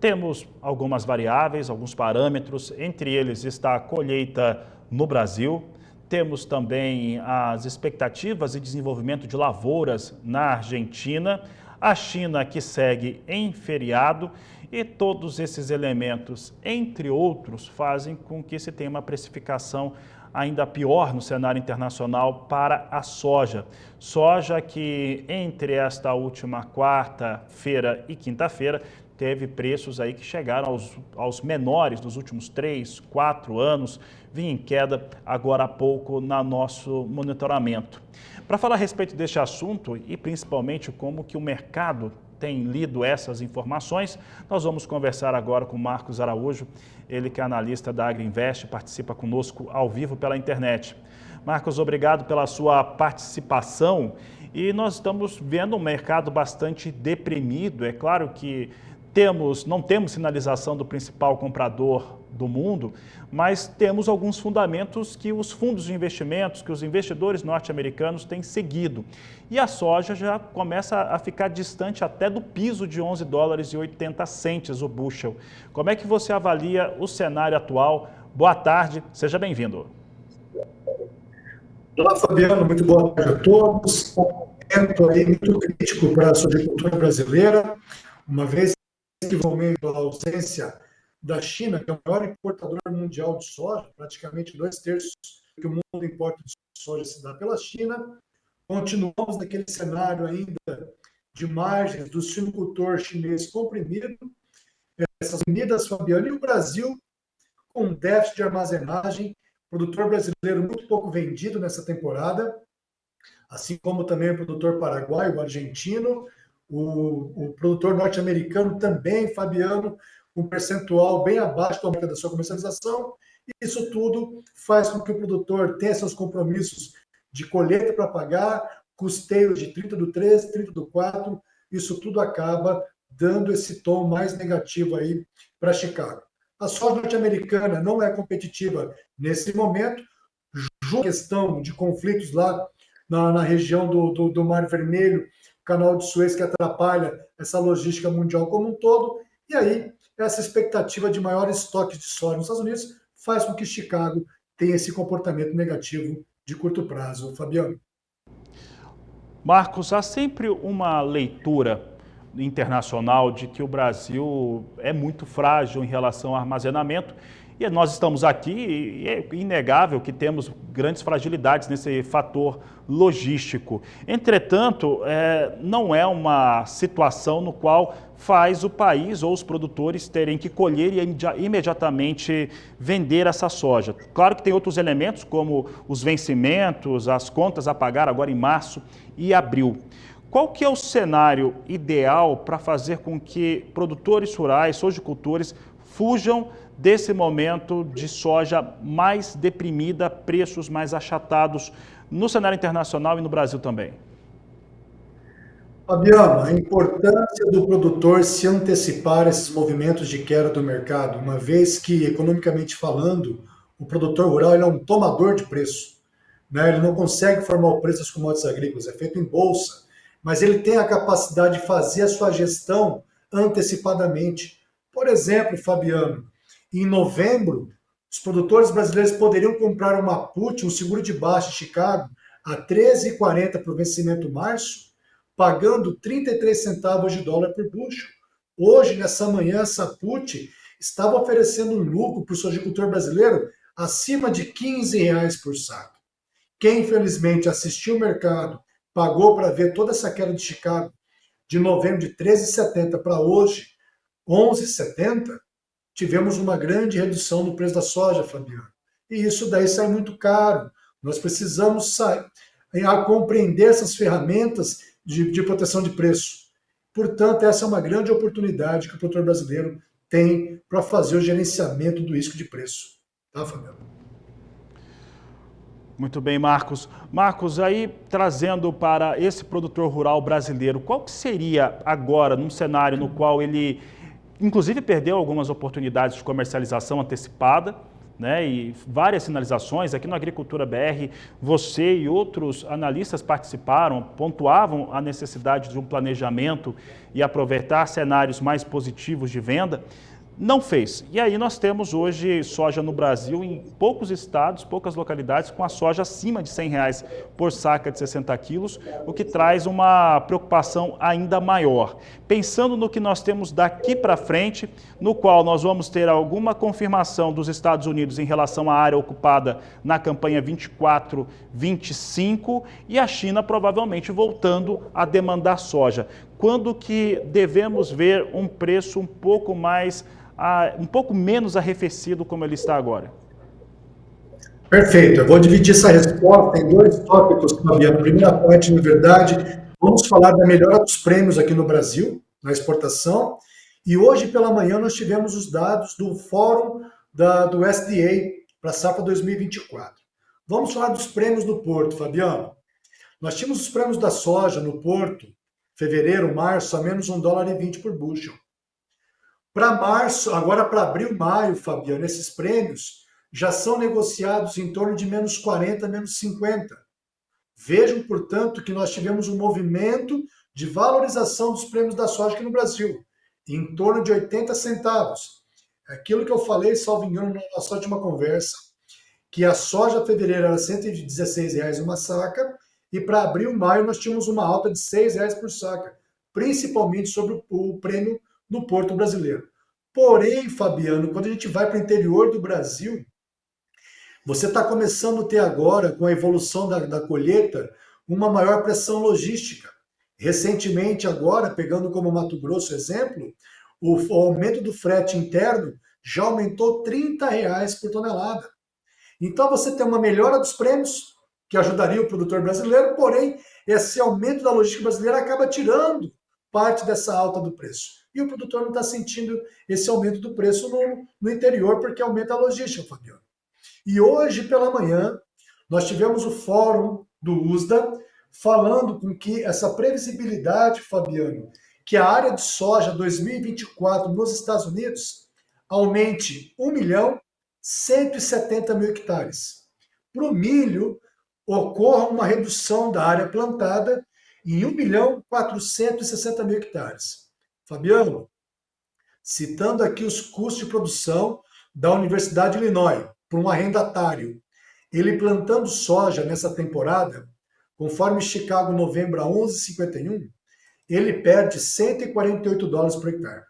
Temos algumas variáveis, alguns parâmetros, entre eles está a colheita no Brasil. Temos também as expectativas de desenvolvimento de lavouras na Argentina, a China que segue em feriado e todos esses elementos, entre outros, fazem com que se tenha uma precificação ainda pior no cenário internacional para a soja. Soja que entre esta última quarta-feira e quinta-feira teve preços aí que chegaram aos menores dos últimos 3, 4 anos, vinha em queda agora há pouco no nosso monitoramento. Para falar a respeito deste assunto e principalmente como que o mercado tem lido essas informações, nós vamos conversar agora com Marcos Araújo, ele que é analista da Agriinvest, participa conosco ao vivo pela internet. Marcos, obrigado pela sua participação e nós estamos vendo um mercado bastante deprimido. É claro que não temos sinalização do principal comprador do mundo, mas temos alguns fundamentos que os fundos de investimentos, que os investidores norte-americanos têm seguido. E a soja já começa a ficar distante até do piso de 11 dólares e 80 centes o bushel. Como é que você avalia o cenário atual? Boa tarde, seja bem-vindo. Olá, Fabiano, muito boa tarde a todos. Um momento aí muito crítico para a sojicultura brasileira, uma vez que vão meio à ausência da China, que é o maior importador mundial de soja, praticamente 2/3 que o mundo importa de soja se dá pela China. Continuamos naquele cenário ainda de margens do suinocultor chinês comprimido, essas medidas, Fabiano, e o Brasil com déficit de armazenagem, produtor brasileiro muito pouco vendido nessa temporada, assim como também o produtor paraguaio, o argentino, o produtor norte-americano também, Fabiano, um percentual bem abaixo do aumento da sua comercialização, e isso tudo faz com que o produtor tenha seus compromissos de colheita para pagar, custeios de 30 do 13, 30 do 4, isso tudo acaba dando esse tom mais negativo aí para Chicago. A soja norte-americana não é competitiva nesse momento, junto à questão de conflitos lá na região do Mar Vermelho, Canal de Suez, que atrapalha essa logística mundial como um todo, e aí essa expectativa de maior estoque de soja nos Estados Unidos faz com que Chicago tenha esse comportamento negativo de curto prazo. Fabiano. Marcos, há sempre uma leitura internacional de que o Brasil é muito frágil em relação ao armazenamento e nós estamos aqui e é inegável que temos grandes fragilidades nesse fator logístico. Entretanto, não é uma situação no qual faz o país ou os produtores terem que colher e imediatamente vender essa soja. Claro que tem outros elementos como os vencimentos, as contas a pagar agora em março e abril. Qual que é o cenário ideal para fazer com que produtores rurais, sojicultores, fujam desse momento de soja mais deprimida, preços mais achatados no cenário internacional e no Brasil também? Fabiano, a importância do produtor se antecipar a esses movimentos de queda do mercado, uma vez que, economicamente falando, o produtor rural ele é um tomador de preço, né? Ele não consegue formar o preço das commodities agrícolas, é feito em bolsa, mas ele tem a capacidade de fazer a sua gestão antecipadamente. Por exemplo, Fabiano, em novembro, os produtores brasileiros poderiam comprar uma put, um seguro de baixa em Chicago, a 13,40 para o vencimento março, pagando 33 centavos de dólar por bushel. Hoje, nessa manhã, essa put estava oferecendo um lucro para o sojicultor brasileiro acima de R$ 15 por saco. Quem, infelizmente, assistiu o mercado, pagou para ver toda essa queda de Chicago, de novembro de 13,70 para hoje, 11,70, tivemos uma grande redução no preço da soja, Fabiano. E isso daí sai muito caro. Nós precisamos compreender essas ferramentas de proteção de preço. Portanto, essa é uma grande oportunidade que o produtor brasileiro tem para fazer o gerenciamento do risco de preço. Tá, Fabiano? Muito bem, Marcos. Marcos, aí trazendo para esse produtor rural brasileiro, qual que seria agora, num cenário no qual ele, inclusive, perdeu algumas oportunidades de comercialização antecipada, né, e várias sinalizações. Aqui no Agricultura BR, você e outros analistas participaram, pontuavam a necessidade de um planejamento e aproveitar cenários mais positivos de venda. Não fez. E aí nós temos hoje soja no Brasil em poucos estados, poucas localidades, com a soja acima de R$ 100 por saca de 60 quilos, o que traz uma preocupação ainda maior. Pensando no que nós temos daqui para frente, no qual nós vamos ter alguma confirmação dos Estados Unidos em relação à área ocupada na campanha 24-25 e a China provavelmente voltando a demandar soja. Quando que devemos ver um preço um pouco menos arrefecido como ele está agora? Perfeito. Eu vou dividir essa resposta em dois tópicos, Fabiano. Primeira parte, na verdade, vamos falar da melhora dos prêmios aqui no Brasil, na exportação. E hoje pela manhã nós tivemos os dados do Fórum do USDA para a safra 2024. Vamos falar dos prêmios do Porto, Fabiano. Nós tínhamos os prêmios da soja no Porto, fevereiro, março, a menos $1,20 por bushel. Para março, agora para abril, maio, Fabiano, esses prêmios já são negociados em torno de menos 40, menos 50. Vejam, portanto, que nós tivemos um movimento de valorização dos prêmios da soja aqui no Brasil, em torno de 80 centavos. Aquilo que eu falei, salvo engano, na nossa última conversa, que a soja fevereiro era R$ 116 uma saca, e para abril, maio, nós tínhamos uma alta de R$ 6 por saca, principalmente sobre o prêmio no Porto brasileiro. Porém, Fabiano, quando a gente vai para o interior do Brasil, você está começando a ter agora, com a evolução da colheita, uma maior pressão logística. Recentemente, agora, pegando como Mato Grosso exemplo, o aumento do frete interno já aumentou R$ 30 por tonelada. Então, você tem uma melhora dos prêmios, que ajudaria o produtor brasileiro, porém, esse aumento da logística brasileira acaba tirando parte dessa alta do preço. E o produtor não está sentindo esse aumento do preço no interior, porque aumenta a logística, Fabiano. E hoje, pela manhã, nós tivemos o fórum do USDA falando com que essa previsibilidade, Fabiano, que a área de soja 2024 nos Estados Unidos aumente 1.170.000 hectares. Para o milho, ocorra uma redução da área plantada em 1.460.000 hectares. Fabiano, citando aqui os custos de produção da Universidade de Illinois, para um arrendatário, ele plantando soja nessa temporada, conforme Chicago novembro a 11,51, ele perde $148 por hectare.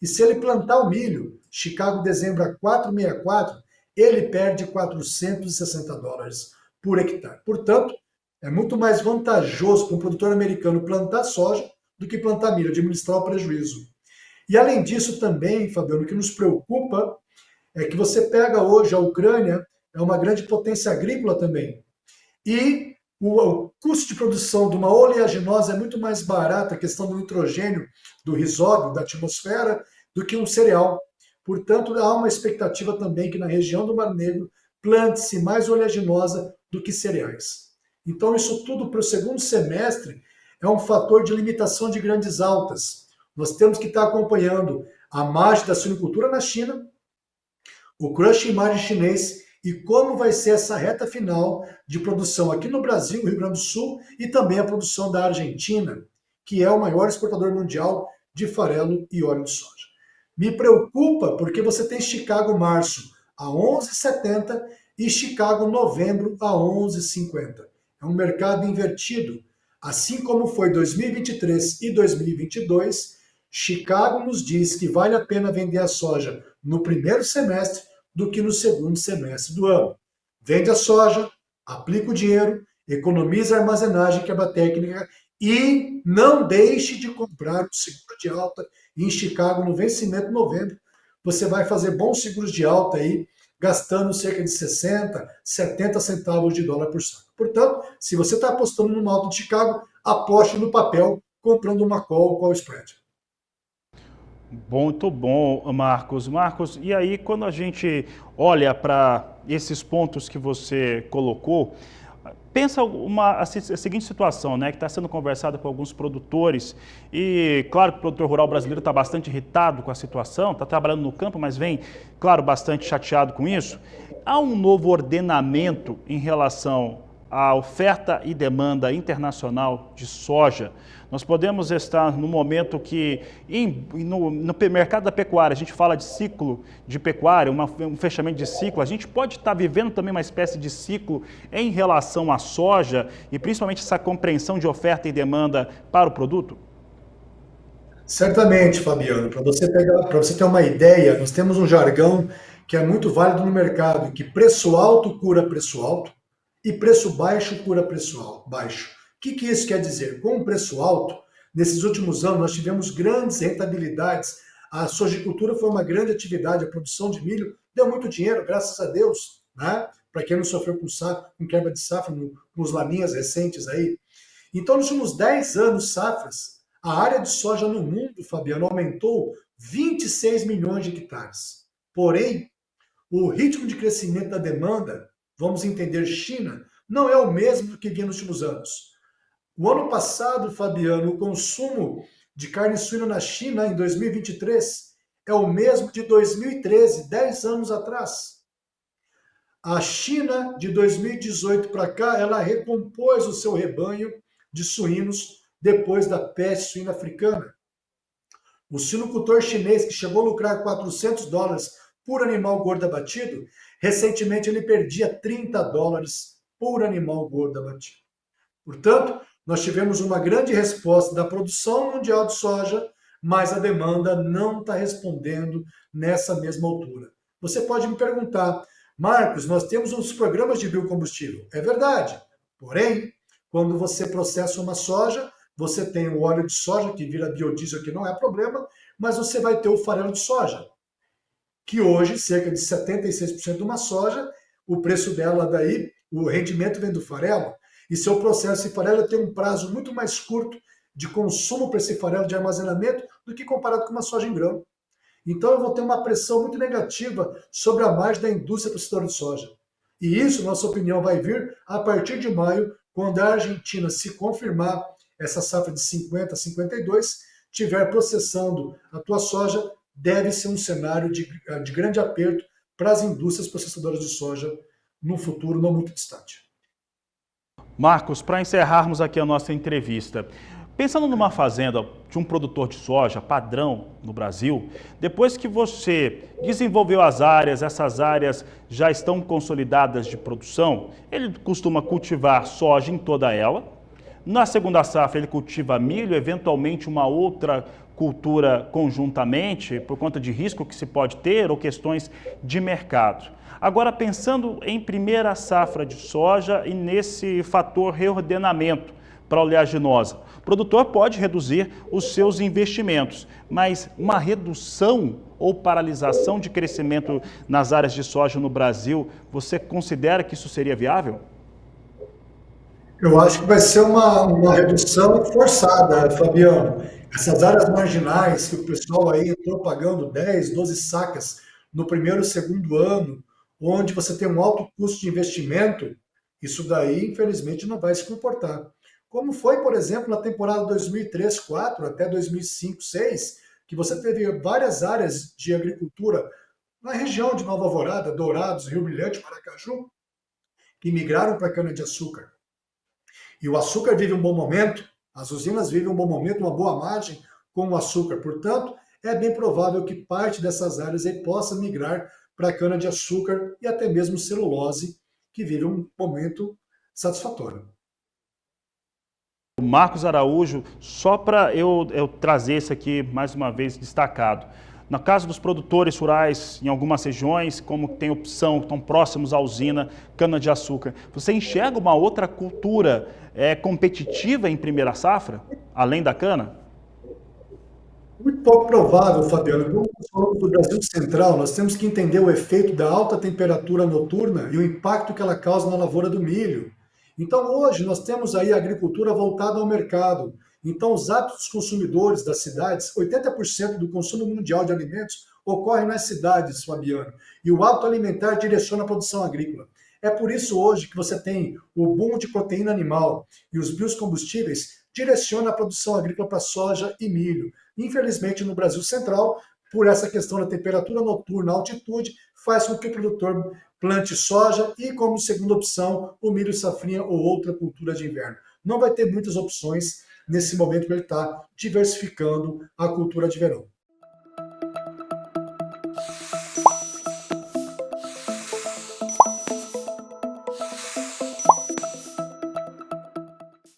E se ele plantar o milho, Chicago dezembro a 4,64, ele perde $460 por hectare. Portanto, é muito mais vantajoso para um produtor americano plantar soja do que plantar milho, administrar o prejuízo. E além disso também, Fabiano, o que nos preocupa é que você pega hoje a Ucrânia, é uma grande potência agrícola também. E o custo de produção de uma oleaginosa é muito mais barato, a questão do nitrogênio, do risóbio, da atmosfera, do que um cereal. Portanto, há uma expectativa também que na região do Mar Negro plante-se mais oleaginosa do que cereais. Então, isso tudo para o segundo semestre é um fator de limitação de grandes altas. Nós temos que estar acompanhando a margem da suinicultura na China, o crushing margem chinês e como vai ser essa reta final de produção aqui no Brasil, Rio Grande do Sul, e também a produção da Argentina, que é o maior exportador mundial de farelo e óleo de soja. Me preocupa porque você tem Chicago março a 11,70 e Chicago novembro a 11,50. É um mercado invertido. Assim como foi 2023 e 2022, Chicago nos diz que vale a pena vender a soja no primeiro semestre do que no segundo semestre do ano. Vende a soja, aplica o dinheiro, economiza a armazenagem, que é a técnica, e não deixe de comprar o seguro de alta em Chicago no vencimento de novembro. Você vai fazer bons seguros de alta aí, gastando cerca de 60, 70 centavos de dólar por saco. Portanto, se você está apostando numa alta de Chicago, aposte no papel, comprando uma call spread. Muito bom, Marcos. Marcos, e aí quando a gente olha para esses pontos que você colocou, pensa a seguinte situação, né, que está sendo conversada com alguns produtores e, claro, que o produtor rural brasileiro está bastante irritado com a situação, está trabalhando no campo, mas vem, claro, bastante chateado com isso. há um novo ordenamento em relação à oferta e demanda internacional de soja? Nós podemos estar no momento que, no mercado da pecuária, a gente fala de ciclo de pecuária, um fechamento de ciclo, a gente pode estar vivendo também uma espécie de ciclo em relação à soja e principalmente essa compreensão de oferta e demanda para o produto? Certamente, Fabiano. Para você ter uma ideia, nós temos um jargão que é muito válido no mercado, que preço alto cura preço alto e preço baixo cura preço baixo. O que isso quer dizer? Com o preço alto, nesses últimos anos nós tivemos grandes rentabilidades. A sojicultura foi uma grande atividade, a produção de milho deu muito dinheiro, graças a Deus, né? Para quem não sofreu com quebra de safra nos laninhas recentes aí. Então, nos últimos 10 anos, safras, a área de soja no mundo, Fabiano, aumentou 26 milhões de hectares. Porém, o ritmo de crescimento da demanda, vamos entender China, não é o mesmo do que vinha nos últimos anos. O ano passado, Fabiano, o consumo de carne suína na China, em 2023, é o mesmo de 2013, 10 anos atrás. A China, de 2018 para cá, ela recompôs o seu rebanho de suínos depois da peste suína africana. O suinocultor chinês, que chegou a lucrar $400 por animal gordo abatido, recentemente ele perdia $30 por animal gordo abatido. Portanto, nós tivemos uma grande resposta da produção mundial de soja, mas a demanda não está respondendo nessa mesma altura. Você pode me perguntar, Marcos, nós temos uns programas de biocombustível. É verdade. Porém, quando você processa uma soja, você tem o óleo de soja, que vira biodiesel, que não é problema, mas você vai ter o farelo de soja, que hoje, cerca de 76% de uma soja, o preço dela daí, o rendimento vem do farelo, e se eu processo esse farelo, tem um prazo muito mais curto de consumo para esse farelo de armazenamento do que comparado com uma soja em grão. Então eu vou ter uma pressão muito negativa sobre a margem da indústria processadora de soja. E isso, nossa opinião, vai vir a partir de maio, quando a Argentina se confirmar essa safra de 50 a 52, tiver processando a tua soja, deve ser um cenário de grande aperto para as indústrias processadoras de soja no futuro não muito distante. Marcos, para encerrarmos aqui a nossa entrevista, pensando numa fazenda de um produtor de soja padrão no Brasil, depois que você desenvolveu as áreas, essas áreas já estão consolidadas de produção, ele costuma cultivar soja em toda ela. Na segunda safra ele cultiva milho, eventualmente uma outra cultura conjuntamente, por conta de risco que se pode ter ou questões de mercado. Agora, pensando em primeira safra de soja e nesse fator reordenamento para a oleaginosa, o produtor pode reduzir os seus investimentos, mas uma redução ou paralisação de crescimento nas áreas de soja no Brasil, você considera que isso seria viável? Eu acho que vai ser uma redução forçada, Fabiano. Essas áreas marginais que o pessoal aí entrou pagando 10, 12 sacas no primeiro e segundo ano, onde você tem um alto custo de investimento, isso daí, infelizmente, não vai se comportar. Como foi, por exemplo, na temporada 2003-2004 até 2005-2006, que você teve várias áreas de agricultura na região de Nova Alvorada, Dourados, Rio Brilhante, Maracaju, que migraram para a cana-de-açúcar. E o açúcar vive um bom momento, as usinas vivem um bom momento, uma boa margem com o açúcar. Portanto, é bem provável que parte dessas áreas aí possa migrar para a cana-de-açúcar e até mesmo celulose, que vive um momento satisfatório. Marcos Araújo, só para eu trazer isso aqui mais uma vez destacado. No caso dos produtores rurais, em algumas regiões, como tem opção, estão próximos à usina, cana-de-açúcar, você enxerga uma outra cultura competitiva em primeira safra, além da cana? Muito pouco provável, Fabiano. Como nós falamos do Brasil Central, nós temos que entender o efeito da alta temperatura noturna e o impacto que ela causa na lavoura do milho. Então, hoje, nós temos aí a agricultura voltada ao mercado. Então, os hábitos dos consumidores das cidades, 80% do consumo mundial de alimentos ocorre nas cidades, Fabiano. E o hábito alimentar direciona a produção agrícola. É por isso hoje que você tem o boom de proteína animal e os biocombustíveis direciona a produção agrícola para soja e milho. Infelizmente, no Brasil Central, por essa questão da temperatura noturna, altitude, faz com que o produtor plante soja e, como segunda opção, o milho safrinha ou outra cultura de inverno. Não vai ter muitas opções nesse momento que ele está diversificando a cultura de verão.